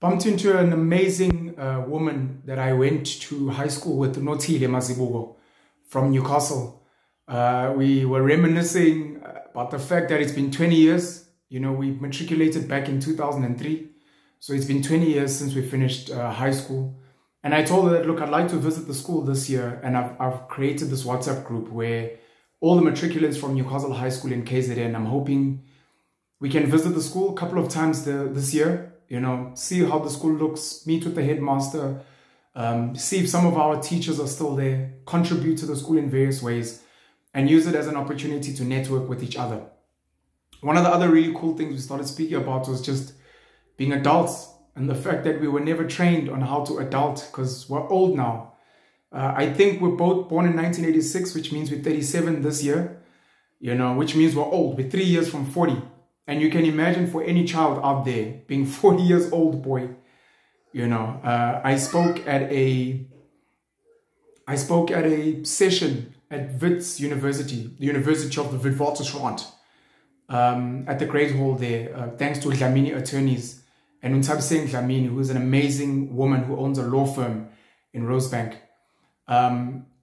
Bumped into an amazing woman that I went to high school with, Notile Mazibuko from Newcastle. We were reminiscing about the fact that it's been 20 years. You know, we matriculated back in 2003. So it's been 20 years since we finished high school. And I told her that, look, I'd like to visit the school this year. And I've created this WhatsApp group where all the matriculants from Newcastle High School in KZN, I'm hoping we can visit the school a couple of times this year. You know, see how the school looks, meet with the headmaster, see if some of our teachers are still there, contribute to the school in various ways, and use it as an opportunity to network with each other. One of the other really cool things we started speaking about was just being adults and the fact that we were never trained on how to adult because we're old now. I think we're both born in 1986, which means we're 37 this year, you know, which means we're old. We're 3 years from 40. And you can imagine for any child out there being 40 years old, boy, you know, I spoke at a session at Wits University, the University of the Witwatersrand, at the Great Hall there, thanks to Dlamini Attorneys and Untabseng Dlamini, who is an amazing woman who owns a law firm in Rosebank.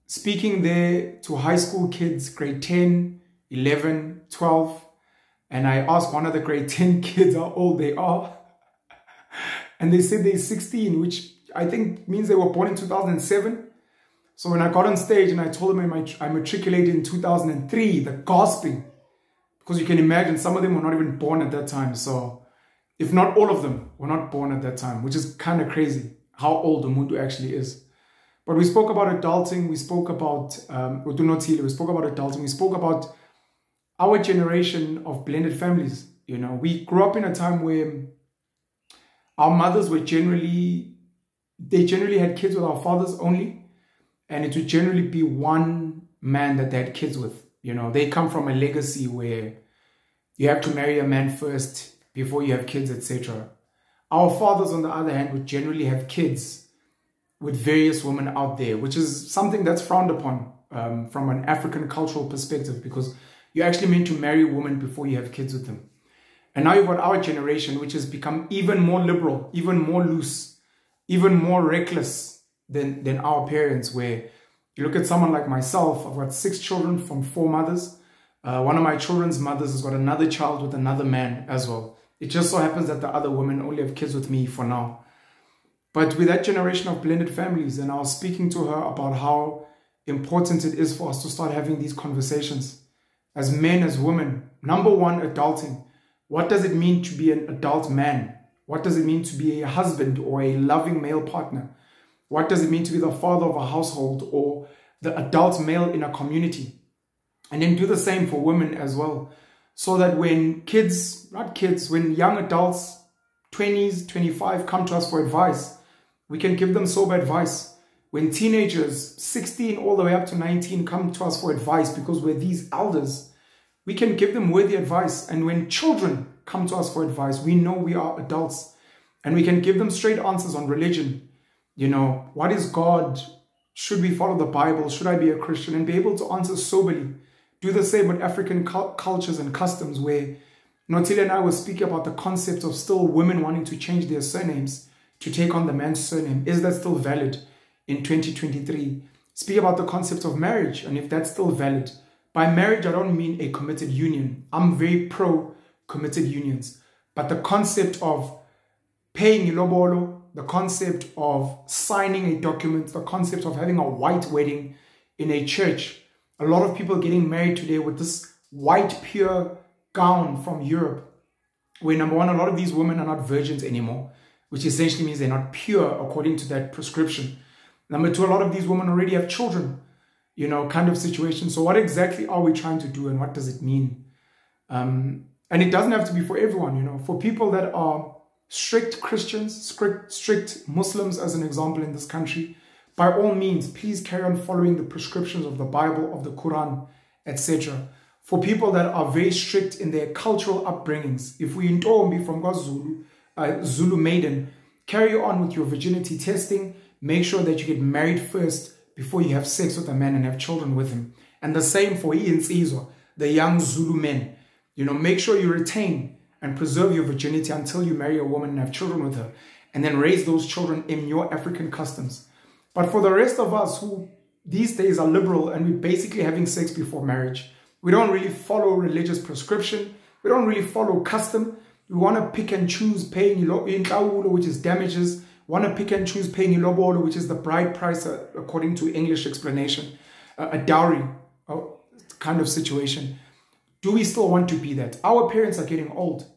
Speaking there to high school kids, grade 10, 11, 12, and I asked one of the grade 10 kids how old they are. And they said they're 16, which I think means they were born in 2007. So when I got on stage and I told them I matriculated in 2003, the gasping. Because you can imagine some of them were not even born at that time. So if not all of them were not born at that time, which is kind of crazy how old Umuntu actually is. But we spoke about adulting. We spoke about, we spoke about adulting. We spoke about our generation of blended families. You know, we grew up in a time where our mothers were generally had kids with our fathers only. And it would generally be one man that they had kids with. You know, they come from a legacy where you have to marry a man first before you have kids, etc. Our fathers, on the other hand, would generally have kids with various women out there, which is something that's frowned upon from an African cultural perspective, because you're actually meant to marry a woman before you have kids with them. And now you've got our generation, which has become even more liberal, even more loose, even more reckless than our parents, where you look at someone like myself. I've got 6 children from 4 mothers. One of my children's mothers has got another child with another man as well. It just so happens that the other women only have kids with me for now. But with that generation of blended families, and I was speaking to her about how important it is for us to start having these conversations as men, as women. Number one, adulting. What does it mean to be an adult man? What does it mean to be a husband or a loving male partner? What does it mean to be the father of a household or the adult male in a community? And then do the same for women as well. So that when when young adults, 20s, 25, come to us for advice, we can give them sober advice. When teenagers, 16 all the way up to 19, come to us for advice because we're these elders, we can give them worthy advice. And when children come to us for advice, we know we are adults and we can give them straight answers on religion. You know, what is God? Should we follow the Bible? Should I be a Christian? And be able to answer soberly. Do the same with African cultures and customs, where Notile and I were speaking about the concept of still women wanting to change their surnames to take on the man's surname. Is that still valid in 2023? Speak about the concept of marriage and if that's still valid. By marriage, I don't mean a committed union. I'm very pro committed unions. But the concept of paying ilobolo, the concept of signing a document, the concept of having a white wedding in a church. A lot of people getting married today with this white pure gown from Europe, where number one, a lot of these women are not virgins anymore, which essentially means they're not pure according to that prescription. Number two, a lot of these women already have children, you know, kind of situation. So what exactly are we trying to do and what does it mean? And it doesn't have to be for everyone, you know, for people that are strict Christians, strict Muslims, as an example, in this country, by all means, please carry on following the prescriptions of the Bible, of the Quran, etc. For people that are very strict in their cultural upbringings, if we in Ntombi from KwaZulu, Zulu maiden, carry on with your virginity testing. Make sure that you get married first before you have sex with a man and have children with him. And the same for Insizwa, the young Zulu men. You know, make sure you retain and preserve your virginity until you marry a woman and have children with her. and then raise those children in your African customs. But for the rest of us who these days are liberal and we're basically having sex before marriage, we don't really follow religious prescription. We don't really follow custom. We want to pick and choose paying inhlawulo, which is damages. Want to pick and choose paying ilobolo, which is the bride price according to English explanation, a dowry kind of situation. Do we still want to be that? Our parents are getting old.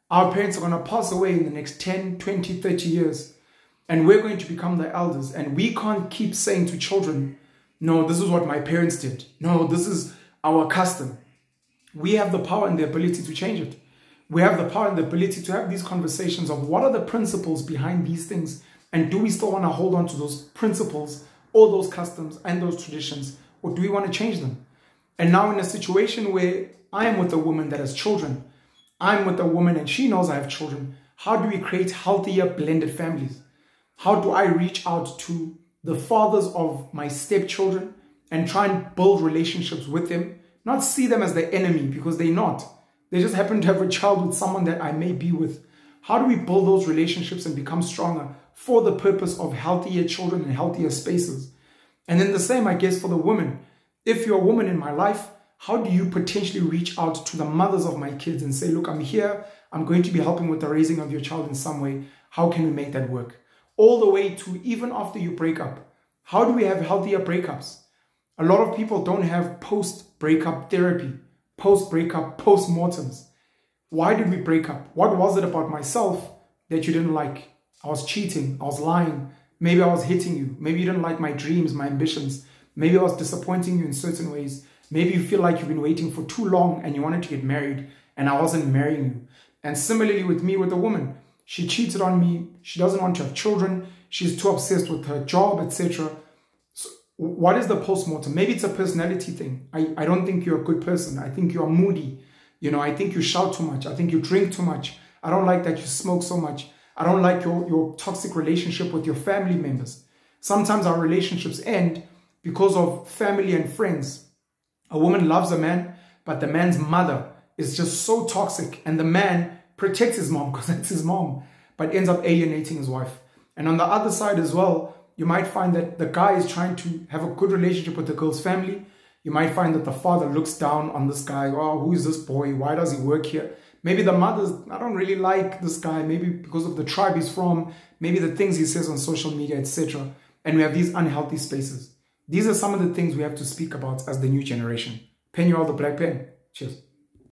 Our parents are going to pass away in the next 10, 20, 30 years. And we're going to become the elders. And we can't keep saying to children, no, this is what my parents did. No, this is our custom. We have the power and the ability to change it. We have the power and the ability to have these conversations of what are the principles behind these things, and do we still want to hold on to those principles or those customs and those traditions, or do we want to change them? And now in a situation where I am with a woman that has children, I'm with a woman and she knows I have children, how do we create healthier blended families? How do I reach out to the fathers of my stepchildren and try and build relationships with them? Not see them as the enemy, because they're not. They just happen to have a child with someone that I may be with. How do we build those relationships and become stronger for the purpose of healthier children and healthier spaces? And then the same, I guess, for the woman. If you're a woman in my life, how do you potentially reach out to the mothers of my kids and say, look, I'm here. I'm going to be helping with the raising of your child in some way. How can we make that work? All the way to even after you break up. How do we have healthier breakups? A lot of people don't have post-breakup therapy, post-breakup, post-mortems. Why did we break up? What was it about myself that you didn't like? I was cheating. I was lying. Maybe I was hitting you. Maybe you didn't like my dreams, my ambitions. Maybe I was disappointing you in certain ways. Maybe you feel like you've been waiting for too long and you wanted to get married and I wasn't marrying you. And similarly with me, with a woman, she cheated on me. She doesn't want to have children. She's too obsessed with her job, etc. So what is the post-mortem? Maybe it's a personality thing. I don't think you're a good person. I think you're moody. You know, I think you shout too much. I think you drink too much. I don't like that you smoke so much. I don't like your toxic relationship with your family members. Sometimes our relationships end because of family and friends. A woman loves a man, but the man's mother is just so toxic, and the man protects his mom because that's his mom, but ends up alienating his wife. And on the other side as well, you might find that the guy is trying to have a good relationship with the girl's family. You might find that the father looks down on this guy. Oh, who is this boy? Why does he work here? Maybe the mother's, I don't really like this guy. Maybe because of the tribe he's from. Maybe the things he says on social media, etc. And we have these unhealthy spaces. These are some of the things we have to speak about as the new generation. Pen you all the black pen. Cheers.